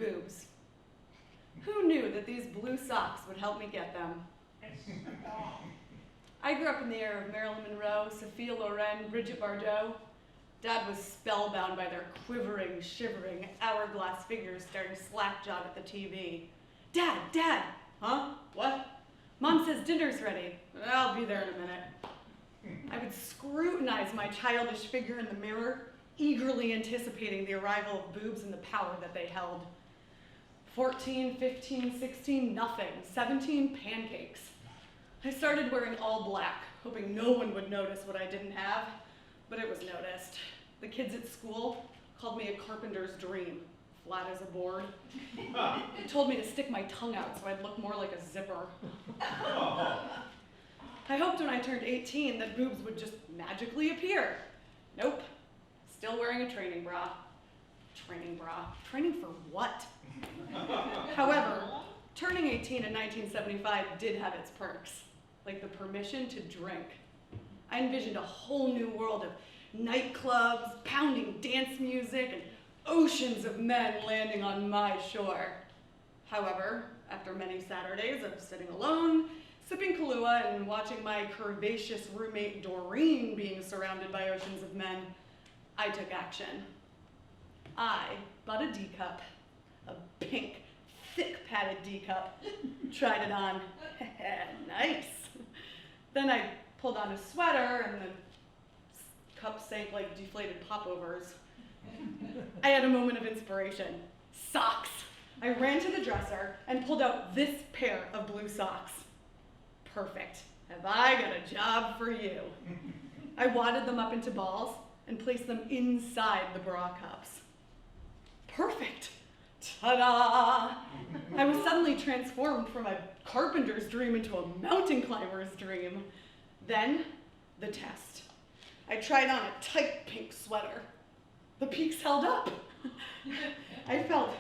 boobs. Who knew that these blue socks would help me get them? I grew up in the era of Marilyn Monroe, Sophia Loren, Brigitte Bardot. Dad was spellbound by their quivering, shivering, hourglass figures staring slack-jawed at the TV. Dad, Dad! Huh? What? Mom says dinner's ready. I'll be there in a minute. I would scrutinize my childish figure in the mirror, eagerly anticipating the arrival of boobs and the power that they held. 14, 15, 16, nothing. 17, pancakes. I started wearing all black, hoping no one would notice what I didn't have, but it was noticed. The kids at school called me a carpenter's dream, flat as a board. They told me to stick my tongue out so I'd look more like a zipper. I hoped when I turned 18 that boobs would just magically appear. Nope, still wearing a training bra. Training bra, training for what? However, turning 18 in 1975 did have its perks, like the permission to drink. I envisioned a whole new world of nightclubs, pounding dance music, and oceans of men landing on my shore. However, after many Saturdays of sitting alone, sipping Kahlua, and watching my curvaceous roommate Doreen being surrounded by oceans of men, I took action. I bought a D cup, a pink, thick padded D cup, tried it on. Nice. Then I pulled on a sweater and the cup sank like deflated popovers. I had a moment of inspiration. Socks. I ran to the dresser and pulled out this pair of blue socks. Perfect. Have I got a job for you? I wadded them up into balls and placed them inside the bra cups. Perfect. Ta-da! I was suddenly transformed from a carpenter's dream into a mountain climber's dream. Then, the test. I tried on a tight pink sweater. The peaks held up. I felt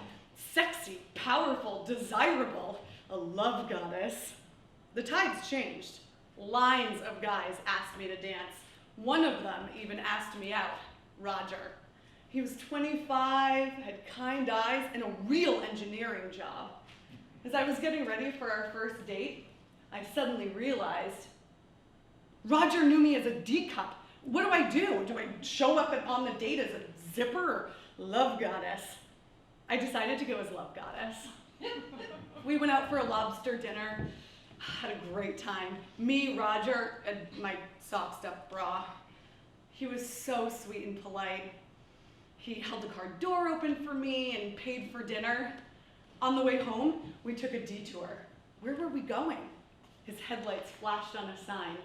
sexy, powerful, desirable, a love goddess. The tides changed. Lines of guys asked me to dance. One of them even asked me out, Roger. He was 25, had kind eyes, and a real engineering job. As I was getting ready for our first date, I suddenly realized, Roger knew me as a D cup. What do I do? Do I show up on the date as a zipper or love goddess? I decided to go as love goddess. We went out for a lobster dinner, had a great time. Me, Roger, and my sock-stuffed bra. He was so sweet and polite. He held the car door open for me and paid for dinner. On the way home, we took a detour. Where were we going? His headlights flashed on a sign,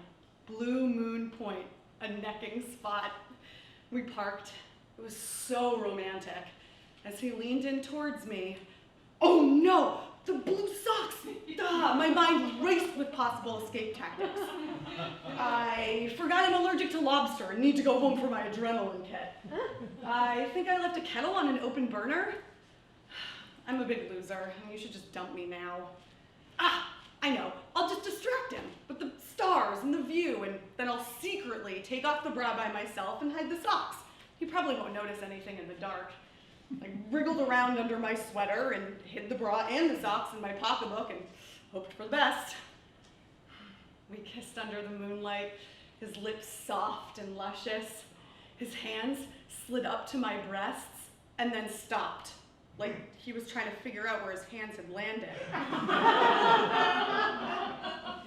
Blue Moon Point, a necking spot. We parked. It was so romantic. As he leaned in towards me, oh no, the blue socks! Duh, my mind raced with possible escape tactics. I forgot I'm allergic to lobster and need to go home for my adrenaline kit. I think I left a kettle on an open burner. I'm a big loser, and you should just dump me now. Ah, I know, I'll just distract him with the stars and the view, and then I'll secretly take off the bra by myself and hide the socks. He probably won't notice anything in the dark. I wriggled around under my sweater and hid the bra and the socks in my pocketbook and hoped for the best. We kissed under the moonlight, his lips soft and luscious. His hands slid up to my breasts and then stopped, like he was trying to figure out where his hands had landed.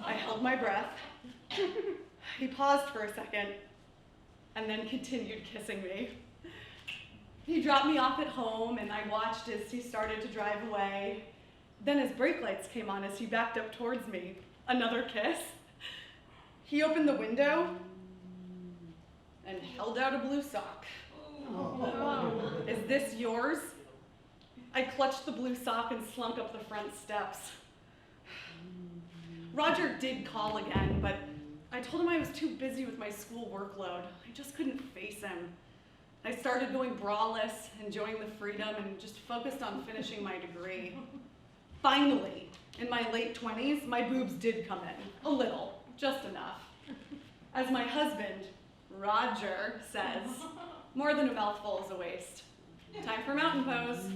I held my breath. He paused for a second and then continued kissing me. He dropped me off at home, and I watched as he started to drive away. Then his brake lights came on as he backed up towards me. Another kiss. He opened the window and held out a blue sock. Oh. Is this yours? I clutched the blue sock and slunk up the front steps. Roger did call again, but I told him I was too busy with my school workload. I just couldn't face him. I started going braless, enjoying the freedom, and just focused on finishing my degree. Finally, in my late 20s, my boobs did come in. A little, just enough. As my husband, Roger, says, more than a mouthful is a waste. Time for mountain pose.